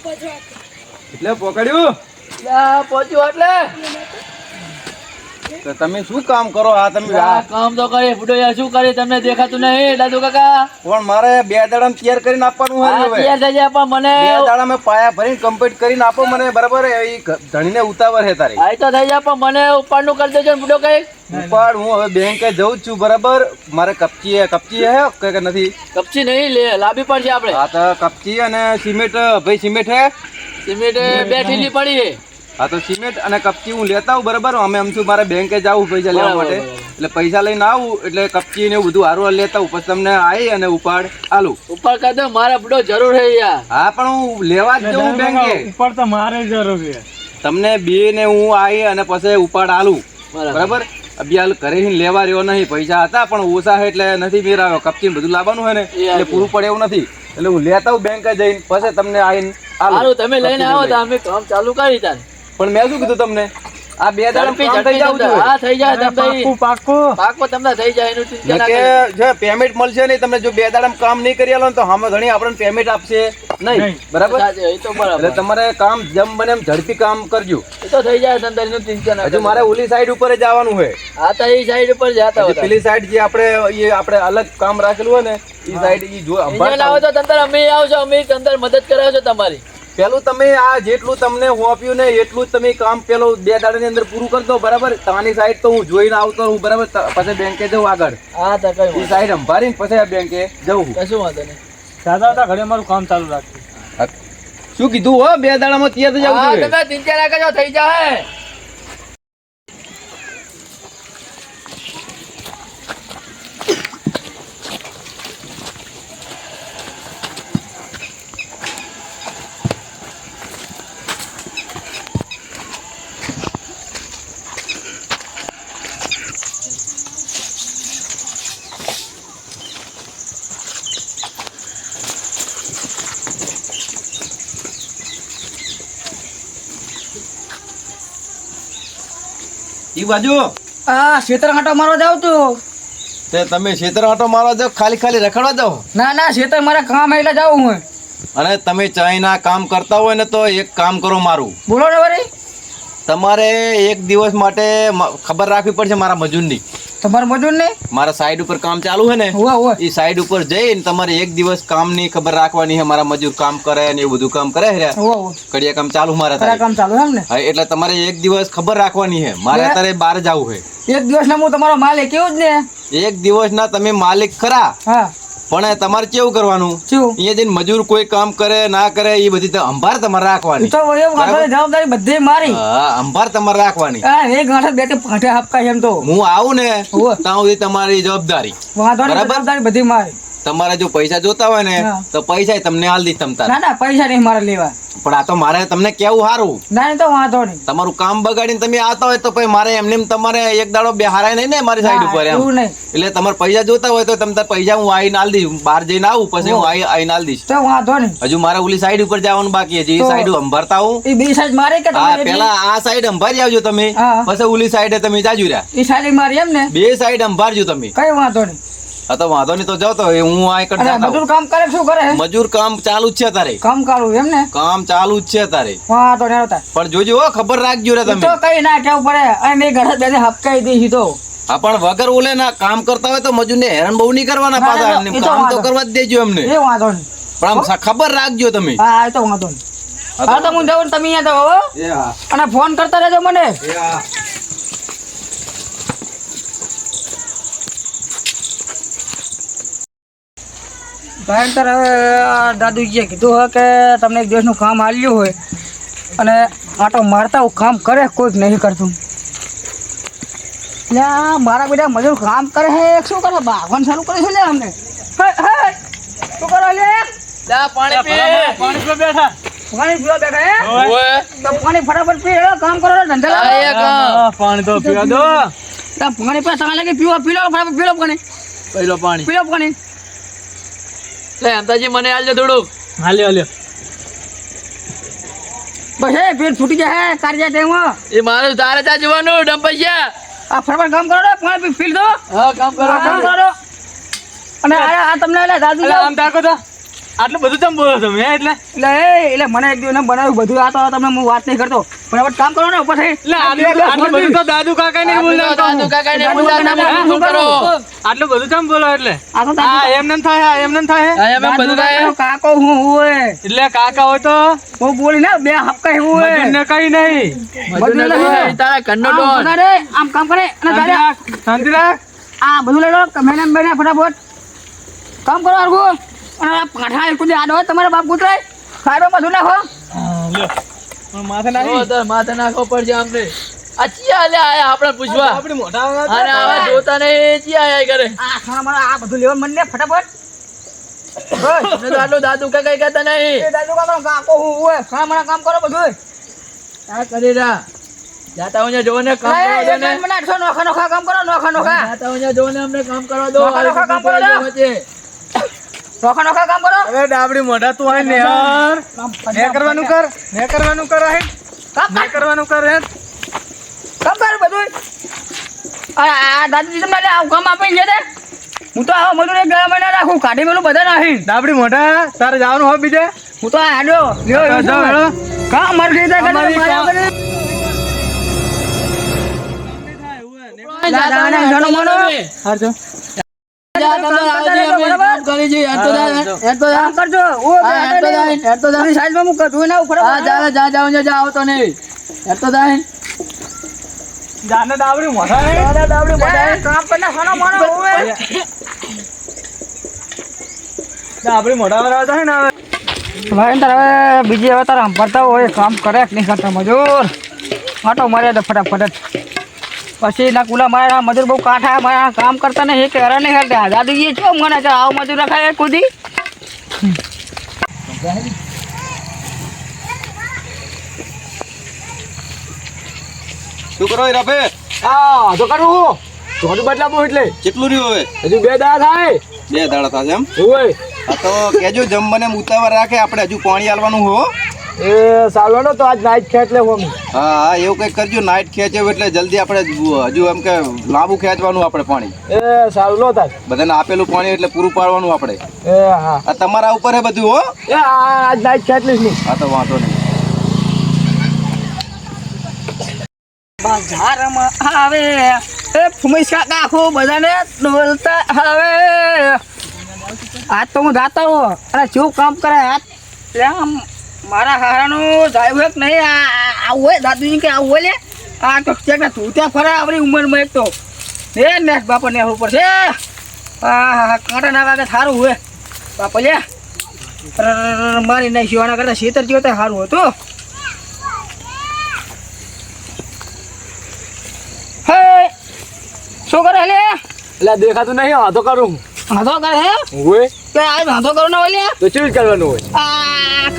એટલે પકડ્યું પહોંચ્યું એટલે તો તમે શું કામ કરો? આ તમે કામ તો કરે ફૂટો યાર, શું કરે તમને દેખાતું નહીં દાદુ કાકા? પણ મારે 2 દાડામાં તૈયાર કરીને આપવાનું હોય હવે. તૈયાર થઈ જાય પણ મને 2 દાડામાં પાયા ભરીને કમ્પ્લીટ કરીને આપો મને, બરાબર? એ ધણીને ઉતાવળ છે તારી. આ તો થઈ જાય પણ મને ઉપરનું કરી દેજો ફૂટો કઈ. ઉપાડ હું હવે બેંકે જઉં છું, બરાબર? મારે કપચી હે કે નથી? કપચી નહીં લે લાવવી પડશે આપણે. હા તો કપચી અને સિમેન્ટ, ભાઈ સિમેન્ટ હે? સિમેન્ટ 2 થેલી પડી છે. હા તો સિમેન્ટ અને કપચી હું લેતા આવું, બરાબર? અમે શું મારે બેંકે જવું પૈસા લેવા માટે, એટલે પૈસા લઈને આવું એટલે કપચી ને બધું હારું લેતા આવું, પછી તમને આવી અને ઉપાડ આલું. ઉપર કરી દો, મારે બધો જરૂર છે યાર. હા પણ હું લેવા જ જઉં બેંકે. ઉપર તો મારે જરૂર છે. તમને બે ને હું આવી અને પછી ઉપાડ આલું, બરાબર? અભિયાલ ઘરે લેવા રહ્યો નહીં, પૈસા હતા પણ ઓછા છે એટલે નથી મેરાવ્યો. કપચી બધું લાવવાનું હોય ને એટલે પૂરું પડે એવું નથી, એટલે હું લેતા આવું બેંકે જઈને, પછી તમને આવીને આલું. તમે લઈને આવો તો અમે કામ ચાલુ કરી તાર. પણ મેં શું કીધું તમને? આ 2 દાડા થઈ જાવ જોઈએ. હા થઈ જાય પાકું તમને થઈ જાય એનું ચિંતા ના કે કરો. જો પેમેન્ટ મળશે નહીં તમને, જો 2 દાડામાં કામ નહીં કરી આલો ને તો સામે ઘણી આપણને પેમેન્ટ આપશે નહીં, બરાબર? એ તો બરાબર. એટલે તમારે કામ જેમ બને એમ ઝડપી કામ કરજો. એ તો થઈ જાય ધંધા એનું ચિંતા ના હજુ કરો. મારે ઓલી સાઈડ ઉપર જ આવવાનું હોય. હા તો એ સાઈડ ઉપર જતા હજી પેલી સાઈડ જે આપણે અલગ કામ રાખેલું હોય ને એ સાઈડ ઈ જો આવો તો તંતર અમે આવશો, અમે તંતર મદદ કરાવશો તમારી. પેલું તમે આ જેટલું તમને હોપ્યું ને એટલું જ તમે કામ પેલું 2 દાડાની અંદર પૂરું કરી દો, બરાબર? તાની સાઈડ તો હું જોઈને આવતો હું, બરાબર? પછી બેંકે જવું આગળ. હા તો કઈ એ સાઈડ સંભાળીને પછી આ બેંકે જવું. કશું વાંધો નહીં. દાદા ઘરે મારું કામ ચાલુ રાખ્યું. શું કીધું હો? 2 દાડામાં તૈયાર થઈ હા જવું તમે ચિંતા ના કરજો, થઈ જાય. ઈ બાજુ આ ખેતર આંટો મારવા જાવ તું? તે તમે ખેતર આંટો મારવા જાવ, ખાલી રખડવા જાવ? ના ખેતર મારા કામ એટલે જાવ હું. અને તમે ચાઈના કામ કરતા હોય ને તો એક કામ કરો મારું. બોલો ને વળી. તમારે 1 દિવસ માટે ખબર રાખવી પડશે મારા મજૂરની. તમારે મજૂર નહીં? મારા સાઈડ ઉપર કામ ચાલુ છે ને, હોવા એ સાઈડ ઉપર જઈને તમારે 1 દિવસ કામની ખબર રાખવાની છે. મારા મજૂર કામ કરે ને એવું બધું કામ કરે છે. હોવા કડિયા કામ ચાલુ મારા તારા કામ ચાલુ એમ ને? હા, એટલે તમારે 1 દિવસ ખબર રાખવાની છે. મારે અત્યારે બહાર જવું છે. એક દિવસ ના હું તમારો માલિક કેવું જ ને? 1 દિવસ ના તમે માલિક ખરા, હા પણ તમારે કેવું કરવાનું? શું? અહીંયા જઈને મજૂર કોઈ કામ કરે ના કરે એ બધી અંભાર તમારે રાખવાની. તો એમ વાંધો જવાબદારી બધી મારી. હા, અંભાર તમારે રાખવાની. હા એક ગાંઠે બે પાઠે આપકા એમ તો હું આવું ને હોવે. ત્યાં સુધી તમારી જવાબદારી. વાંધો નહીં, બરાબર. જવાબદારી બધી મારી. તમારે જો પૈસા જોતા હોય ને હા. તો પૈસા તમને હાલ દઈશ તમતાર. ના પૈસા નહીં મારે લેવા. પણ આ તો મારે તમને કેવું સારું, ના તો વાંધો નહીં. તમારું કામ બગાડીને તમે આવતા હોય તો પછી મારે એમને એમ તમારે એક દાડો બેહારાય નહીં ને મારી સાઈડ ઉપર એમ. એવું નહીં. એટલે તમારે પૈસા જોતા હોય તો તમને પૈસા હું આવીને હાલ દઈશ. બહાર જઈને આવું પછી હું આવીને હાલ દઈશ. તો વાંધો નહીં. હજુ મારે ઓલી સાઈડ ઉપર જવાનું બાકી છે, એ તો સાઈડ અંભારતા હું. એ બે સાઈડ મારી કે હા, તમે? પેલા આ સાઈડ અંભારી આવજો તમે, હા. પછી ઓલી સાઈડે તમે જાજુ રહ્યા. એ સાઈડ મારી એમ ને? 2 સાઈડ અંભારજો તમે. કઈ વાંધો નહીં. હા તો વાંધો નહીં, તો જાઓ તો હું આ કટ અને જાતા મજૂર હોઉં. કામ કરે શું કરે? મજૂર કામ ચાલુ જ છે તારે. કામ કાઢું એમ ને? કામ ચાલુ જ છે તારે. વાંધો નહીં આવતા. પણ જોજો હો, ખબર રાખજો રે તો તમે. કઈ ના કેવું પડે. અને મેં ઘરે બેસે હપકાઈ દઈશ તો. હા પણ વગર ઓલે ના કામ કરતા હોય તો મજૂરને હેરાન બહુ નહીં કરવાના ના, પાછા. ના, એમને એ તો કામ તો વાંધો. કરવા જ દેજો એમને. એ વાંધો નહીં. પણ આમ ખબર રાખજો તમે. હા એ તો વાંધો નહીં. હા તો હું જાઉં ને તમે અહીંયા જાઓ હો. એ હા, અને ફોન કરતા રહેજો મને. એ હા. ભયંકર હવે દાદુજીએ કીધું હોય કે તમને એક દિવસનું કામ આલ્યું હોય અને આટો મારતા હું કામ કરે કોઈક નહીં કરતું. એટલે આ મારા બેટા મજૂર કામ કરે છે શું કરે? ભાગવાન ચાલુ કરે છે લે અમને. શું કરો લે? જા પાણી પી. પાણી પીવા બેઠા. પાણી પીવા બેઠા હે? ઓય. તો પાણી ફટાફટ પી લો, કામ કરો ધંધા લાવો. આ એક પાણી તો પીવા દો. તો પાણી પીવા સારા લાગે પીવો પી લો ફટાફટ પી લો પાણી. પહેલો પાણી પી લો પાણી. લે અંતાજી મને આલજો થોડુંક. હાલ્યો. બસ હે પેટ ફૂટી જાય કાર્ય ટાઈમ. એ મારું તારે ત્યાં જોવાનું ડંપૈયા. આ ફટાફટ કામ કરો ને પાણી પી દો. હા કામ કરો. કામ કરો. અને આ તમને એટલે દાદુ આમ તાકો તો આટલું બધું તમે બોલો તમે એટલે એટલે મને એક દિવસ બનાવ્યું બધું આ તો તમને હું વાત નહીં કરતો પણ હવે કામ કરો ને ઉપર થઈ એટલે આટલું બધું તો દાદુ કાકા નહીં બોલતા દાદુ કાકા ને બોલાવતા તમે શું કરો આટલું બધું તમે બોલો એટલે આ તો હા એમને થાય એમને થાય અહીંયા મેં બધું કાંઈ કાકો હું હોય એટલે કાકા હોય તો હું બોલી ને બે હપ્કા એવું હોય મજૂરને કઈ નહીં બધું નથી તારા ઘરનો ડોન આમ કામ કરે અને શાંતિ રાખ, શાંતિ રાખ આ બધું લઈ લો મેને ફટાફટ કામ કરો અરગો અને આ પાઠા એક કુદી આડો તમારા બાપ કૂતરાય ખાડો બધું નાખો પણ માથે ઓ નાખી તો માથે નાખો પડશે અમને આ ચિયા લે આયા આપણે પૂછવા આપણી મોઢા અરે આવા જોતા નહીં ચિયા આયા કરે આ ખાણા મારા આ બધું લેવાનું મને ફટાફટ બસ તમને તો આટલું દાદુ કાકા કહેતા નહીં એ દાદુ કાકો હું હોય ખાણા મારા કામ કરો બધું આ કરી રહ્યા જાતા હું જોવો ને કામ કરવા દો ને મને નોખા નોખા કામ કરો નોખા નોખા જાતા હું જોવો ને અમને કામ કરવા દો નોખા નોખા કામ કરો ને. વચ્ચે. નોખા નોખા કામ કરો અરે ડાબડી મોઢા તું આય ને યાર ને કરવાનું કર ને કરવાનું કર હે કામ ને કરવાનું કર હે કામ કર બધું આ દાદુજી તમને આવું કામ આપી છે હું તો આવા મજૂર એક ગયા મહિના રાખું કાઢી મેલું બધા નાખી ડાબડી મોઢા તારે જવાનું હોય બીજે હું તો આડ્યો જાઓ, હેડો. કામ મારી રીતે અમારી કામ- દાદાને ઘણો મનો. હારજો જા, તમે આવજે, અમે કામ કરી છીએ. હેડ તો જા, હેડ તો જા. કામ કરજો ઓ હા, હેડ તો જા, હેડ તો જા. તમે સાઈડમાં મૂકો જોઈ ના ઉપર હા, જા, જા, જા, જા, આવતો નહીં. હેડ તો જા. જાને ડાબડી મોઢા હે કામ કરના ઘણો મનો ઓવે ડાબડી મોઢા વાળા હતા હે ને હવે ભાઈ તારે હવે બીજી હવે તારે સંભળતા હોય કામ કરે કે નહીં કરતા મજૂર આટો મારે તો ફટાફટ પછી ના કુલા મારા મજૂર બહુ કાઠા મારા કામ કરતા નહીં કે હરા નહીં કરતા દાદુજી છો મને કે આવો મજૂર રખાય કુદી શું કરો એ રફે હા તો કરું થોડું બદલાવું એટલે કેટલું રહ્યું હવે હજુ 2 દાડા થાય 2 દાડા થશે એમ હોય આ તો કેજો જમવાને એમ ઉતાવળ રાખે આપણે હજુ પાણી આલવાનું હો એ સાલવાનો તો આજ નાઈટ ખેંચ લેવો અમે હા હા એવું કંઈક કરજો નાઈટ ખેંચે એટલે જલ્દી આપણે હજુ એમ કે લાંબુ ખેંચવાનું આપણે પાણી એ સાલો થાય બધાને આપેલું પાણી એટલે પૂરું પાડવાનું આપણે એ હા આ તમારા ઉપર હે બધું હો એ આજ નાઈટ ખેંચ લઈશ નહીં હા તો વાંધો નહીં બજારમાં આવે એ ફુમેશ કાકા આખું બધાને ડોલતા આવે આજ તો હું જાતો હું અને શું કામ કરે આજ આમ મારા હારાનું જાય હોય કે નહીં આવું હોય દાદુજી કે આવું હોય લે આ તો ક્યાંક તું ત્યાં ફરે આપણી ઉંમરમાં એક તો એ નેસ બાપા ને ઉપર છે હા કાંટા ના વાગે સારું હોય બાપા લે મારી નહીં શિવાના કરતા શેતર જેવો તો સારું હતું હે શું કરે લે એટલે દેખાતું નહીં વાંધો કરું વાંધો કરે હે હોય કે આ વાંધો કરો ના ઓલે તો ચેવી કરવાનું હોય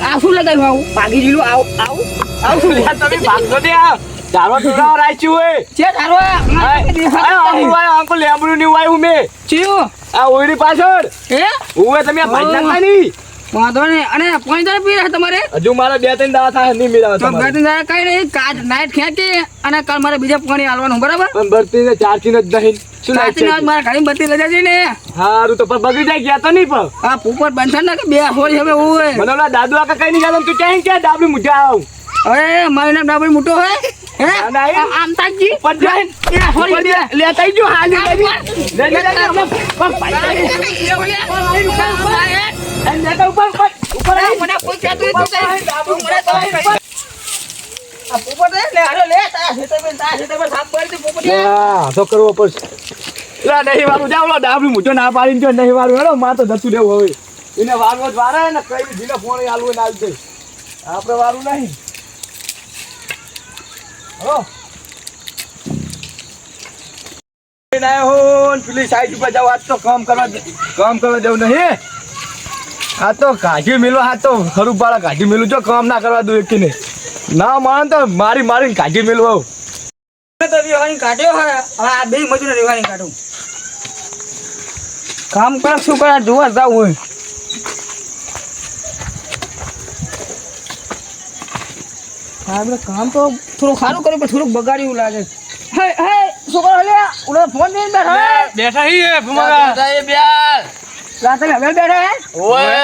આ શું લગાવ્યું આવું ભાગી જીલું આવું શું લે તમે ભાગતો દે આ તારો ટુકડા રાખ્યું હોય છે તારો અંકલ લેબડું ની વાય ઉમે ચિયું આ ઓયડી પાછળ હે ઉવે તમે આ ભાઈ નાખતા નહીં વાંધો નહીં અને પાણી તારે પી રહ્યા તમારે હજુ મારા 2-3 દાડા થાય નહીં મિલાવે તો તમારે. બે ત્રણ કઈ નહીં કાચ નાઈટ ખેંચી અને કાલ મારે બીજા પાણી હાલવાનું બરાબર પણ બરતી ને ચારથી જ નહીં શું લાગે કાચી ના મારે ઘણી બત્તી લજા જઈ ને હારું તો પણ બગડી જાય ગયા તો નહીં પણ આ પોપટ બંધન ના કે બે હોળી હવે હોય મને ઓલા દાદુ આકા કઈ નહીં ગાતો તું ક્યાં ક્યાં ડાબલી મુઠ્ઠા આવ અરે મારું નામ ડાબડી મોટો હોય હે ના, ના, આમ તાજી ઉપર જાય એ હોળી બે લેતા જો હાલી લેતા ઉપર ઉપર મને કોઈ કહેતું નહીં, તું કઈ. આ પોપટ હે, લે હાલો લે તારા ખેતરમાં સાફ કરી દે પોપટ લે. તો કરવો પડશે લા નહીં વારું જાવ લો ડાબલી મુઠ્ઠો ના પાડીને જો નહીં વારું હેડો માં તો જતું રહેવું હવે એને વારવો જ વારે ને કઈ જીને ફોન આલવું ને આવી જાય આપણે વારું નહીં હો ના હો પેલી સાઈડ ઉપર જાવ આજ તો કામ કરવા દેવું નહીં આ તો કાઢી મેલું આ તો ખરું પાડા કાઢી મેલું જો કામ ના કરવા દઉં એકને ના માન તો મારીને કાઢી મેલું આવું તો વિવાહની કાઢ્યો હે, હવે આ બે મજૂર વિવાહની કાઢું કામ કરે શું કરે જોવા જાવ હોય હા એટલે કામ તો થોડું સારું કર્યું પણ થોડુંક બગાડ્યું લાગે હે હે છોકરો લે ઓલો ફોન નહીં બેઠો હે બેઠા હી જાતા એ બ્યાલ. રાતે હવે બેઠો હે ઓય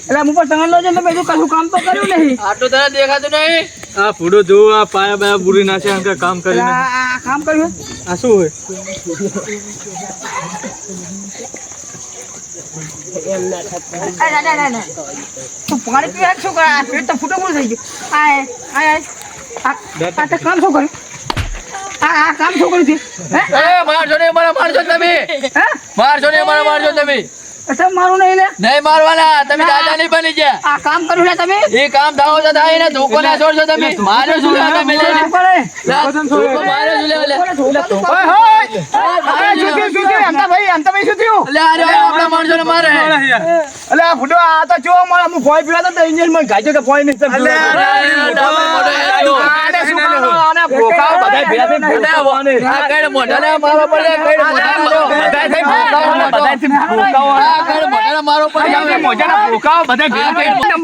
એટલે હું પણ સંગણ લો છે તો બીજું કશું કામ તો કર્યું નહીં. આટલું તને દેખાતું નહીં. આ ફૂડો જો આ પાયા બાયા બુરી નાખે આમ કે કામ એટલે કરીને આ કામ કર્યું આ શું હોય ના. તું પાણી પીવા શું કરે? આ પેટ તો ફૂટો પૂરું થઈ ગયું. આ તો કામ શું કર્યું? આ કામ શું કર્યું છે? હે? મારશો નહીં મને, મારશો તમે. હે? મારશો નહીં મને, મારશો તમે. એટલે મારું નહીં લે. નહીં મારવાના, તમે દાદા નહીં બની ગયા. આ કામ કર્યું લે તમે? એ કામ થાવો તો થાય ને, ધોકો ના છોડશો તમે. માર્યો શું લે તમે લે? શું કરે? ધોકો માર્યો શું લે લે? ઓય હોય શું થયું અંતાભાઈ શું થયું? લે અરે આપણા માણસો ને મારે. અલે આ ફૂટો આ તો જો મને હું ફોઈ પીવા તો ઇન્જિન મને ગાજો કે ફોઈ નહીં મોટો મોટો આને શું કરવાનું? આને ભોકાવ બધાય ભેગા થઈને ભોકાવવાને. આ કઈ મોઢાને મારવા પડે, કઈ બધાય થઈ ભોકાવવાને, બધાય થઈ ભોકાવવાને. આ કઈ મોઢાને મારવા પડે. આપણે મોજાના ભોકાવ બધાય ભેગા થઈને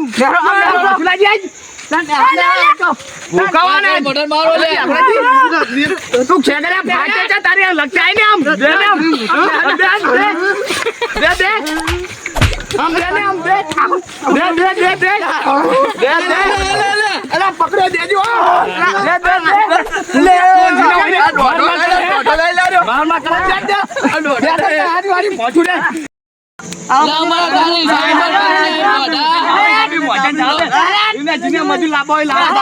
ભોકાવવાને. મોઢાને મારો લે. તું ખેગડા ફાટે છે તારી લગતા ને આમ દે ને આમ દે આમ દે ને આમ દે અલા પકડો દેજો લે મારમાં કરા દે હારી હારી મોઢું દે લા મારા ગાલી સાહેબ મોઢા. એને જીને મજૂર લાવો હોય લાવો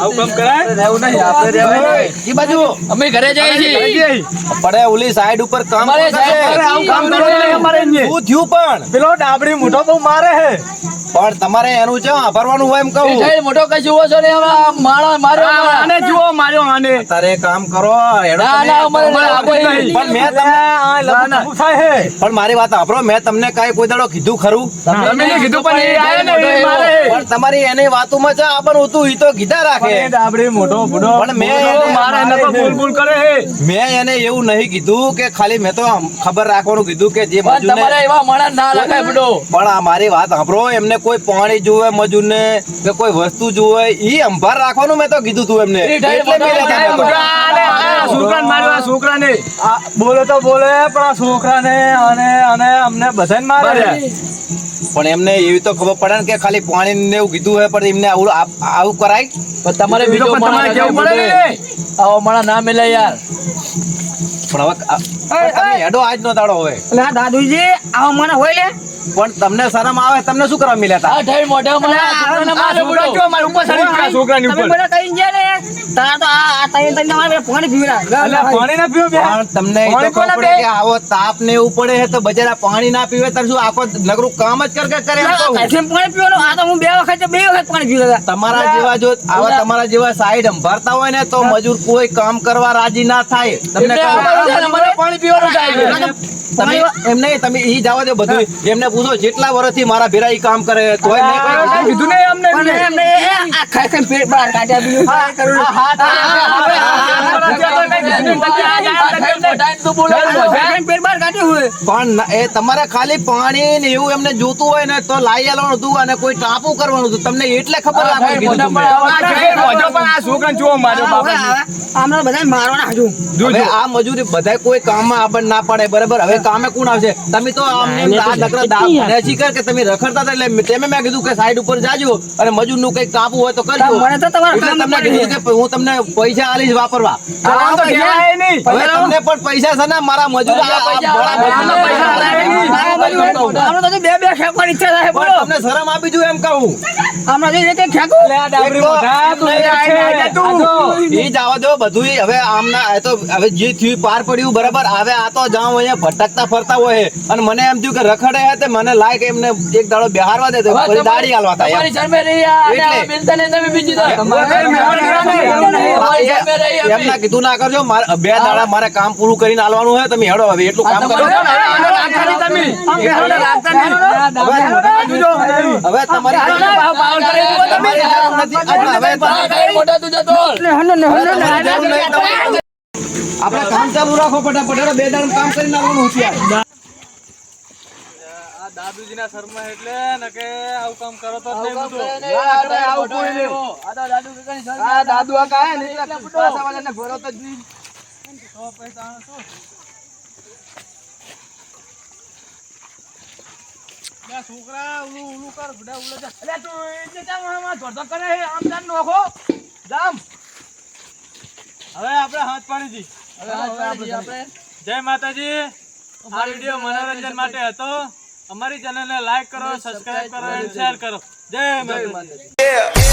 આવું કામ કરાય રહેવું નહીં આપણે રહેવાય નહીં. ઈ બાજુ અમે ઘરે જઈએ છીએ. પડે ઓલી સાઈડ ઉપર કામ અમારે કરશે. સાઈડ આવું કામ કરો નહીં અમારે અહીંયા. શું થયું પણ પેલો ડાબડી મોટો બહુ મારે હે પણ તમારે એનું છે ભરવાનું હોય એમ એ કહું સાઈડ મોટો કઈ જુઓ છો ને હમણાં માણો માર્યો આને જુઓ માર્યો આને તારે કામ કરો હેડો ના તમે. ના અમારે અમારે આપો આપો નહીં. પણ મેં તમને થાય હે પણ મારી વાત સાંભળો મેં તમને કાંઈ કોઈ દાડો કીધું ખરું તમે નહીં કીધું પણ એ આયો ને એ મારે હે. પણ તમારી એની વાતોમાં છે આપણ હતું ઈ તો કીધા રાખે ડાબડી મોટો બુડો પણ મેં એને મારે એને તો બોલ બોલ કરે હે મેં એને એવું નહીં કીધું કે ખાલી મેં તો આમ ખબર રાખવાનું કીધું કે જે પણ તમારે મજૂરને એવા માણસ ના લખાય બડો. પણ આ મારી વાત સાંભળો એમને કોઈ પાણી જોવે મજૂરને કે કોઈ વસ્તુ જોવે ઈ અંભાર રાખવાનું મેં તો કીધું તું એમને એ ઢાઈ એટલે મેં મોટા લેતા મોટા હતા. આ છોકરાને માર્યો આ છોકરાને બોલે તો બોલે પણ આ છોકરાને અને અમને બધાને મારે પણ એમને એવી તો ખબર પડે ને કે ખાલી પાણી ને એવું કીધું હોય પણ એમને આવું કરાય પણ તમારે બીજો પણ તમારે માણસ કેવું પડે ને આવો માણસ ના મિલે યાર. પણ હવે પણ તમે હેડો આજ નો દાડો હોય એટલે આ દાદુજી આવા મને હોય લે. પણ તમને શરમ આવે તમને શું કરવા મિલ્યા હતા આ ઢાઈ મોઢા મને આ છોકરાને માર્યો બડો. છોકરા મારી ઉપર ચડી ગયા છોકરાની તમે ઉપર બધા કઈ ગયા ને તારા તો આ તઈ તઈ તમારે પાણી પીવડા. અલ્યા પાણી ના પીવો બે પણ તમને એ તો પાણી ખબર કોના પડે કે આવો તાપ ને એવું પડે છે તો બજારા પાણી ના પીવે તાર શું આખો નગરું કામ જ કરે એમ કહું. કેમ પાણી પીવાનું? આ તો હું બે વખત પાણી પીવડા. તમારા જેવા જો આવા તમારા જેવા સાઈડ અંભારતા હોય ને તો મજૂર કોઈ કામ કરવા રાજી ના થાય તમને એમને કહું. આવવાનું છે ને અમારે પાણી પીવાનું થાય છે. તમે એમ નહીં તમે ઈ જવા દો બધું એમને પૂછો જેટલા વર્ષથી મારા ભેરા ઈ કામ કરે તોય મેં કઈ કીધું? કીધું ને અમને પણ એમને આ ખાઈ ખાઈને પેટ બહાર કાઢ્યા બીજું શું કરું? મોઢાને તું બોલે. ખાઈ ખાઈને પેટ બહાર કાઢ્યું હોય. પણ એ તમારે ખાલી પાણી ને એવું એમને જોતું હોય ને તો લાઈ આલવાનું હતું અને કોઈ ટાપુ કરવાનું હતું તમને એટલે ખબર રાખવાની કીધું તું મેં. પણ આ છોકરાને જોવો માર્યો બાપા આમને બધા મારવાના હજુ. હવે આ મજૂરી બધા કોઈ કામમાં આપણને ના પડે બરાબર હવે કામે કોણ આવશે તમે તો આમને એમ આ નકરા દાવ શીખર કે તમે રખડતા હતા એટલે તેમે મેં કીધું કે સાઈડ ઉપર જાજો અને મજૂરનું કંઈક કાપવું હોય તો કરજો મને તો તમારા એટલે કામ તમને કીધું કે હું તમને પૈસા આલીશ વાપરવા આમ તો કહેવાય નહીં હવે તમને પણ પૈસા છે ને મારા મજૂર આમને તો બે બે ખેંચવાની ઈચ્છા થાય બોલો. તમને શરમ આપી જો એમ કહું આમને તો એક એક ખેંચું. ડાબરી મોઢા તું એ જવા દો બધું હવે આમના આ તો હવે જે થયું પાર પડ્યું બરાબર હવે આ તો જાઉં અહીંયા ભટકતા ફરતા હોય અને મને એમ થયું કે રખડે હે તે મને લાયક એમને એક દાડો બેહારવા દે તો ફરી દાડી હાલવા થાય તમારી શરમે રહી આ અને એટલે. આ મિલતા ને તમે બીજી તો. તમારી શરમે રહી અમે. એમના કીધું ના કરજો બે દાડા મારે કામ પૂરું કરીને હાલવાનું હોય તમે હેડો હવે એટલું કામ કરો હવે તમારી તમારી જરૂર નથી. હવે ઢાઈ મોઢા તું જતો. તમારી જરૂર નહીં. આપણે કામ ચાલુ રાખો ફટાફટ હેડો, 2 દાડા કામ કરીને આવવાનું હોશિયાર. આ દાદુજીના શર્મા એટલે ને કે આવું કામ કરો તો જ નહીં કામ બધું. કરે નહીં, ના, આપણે આવું કોઈ નહીં. આ તો દાદુ કાકાની સર આ દાદુ આ કાંઈ ને એટલે પાછા વાળાને ઘોરો તો જ નહીં. તો પૈસા આનો શું? લે છોકરા ઉલું કર બડા ઉલે જા. અલ્યા તું એટલે ચાલ આમાં ધોધો કરે હે, આમ જામ નોખો જામ. હવે આપણે હાથ પાડી દી. આપણે જય માતાજી. આ વિડીયો મનોરંજન માટે હતો. અમારી ચેનલને લાઈક કરો, સબસ્ક્રાઇબ કરો અને શેર કરો. જય માતાજી.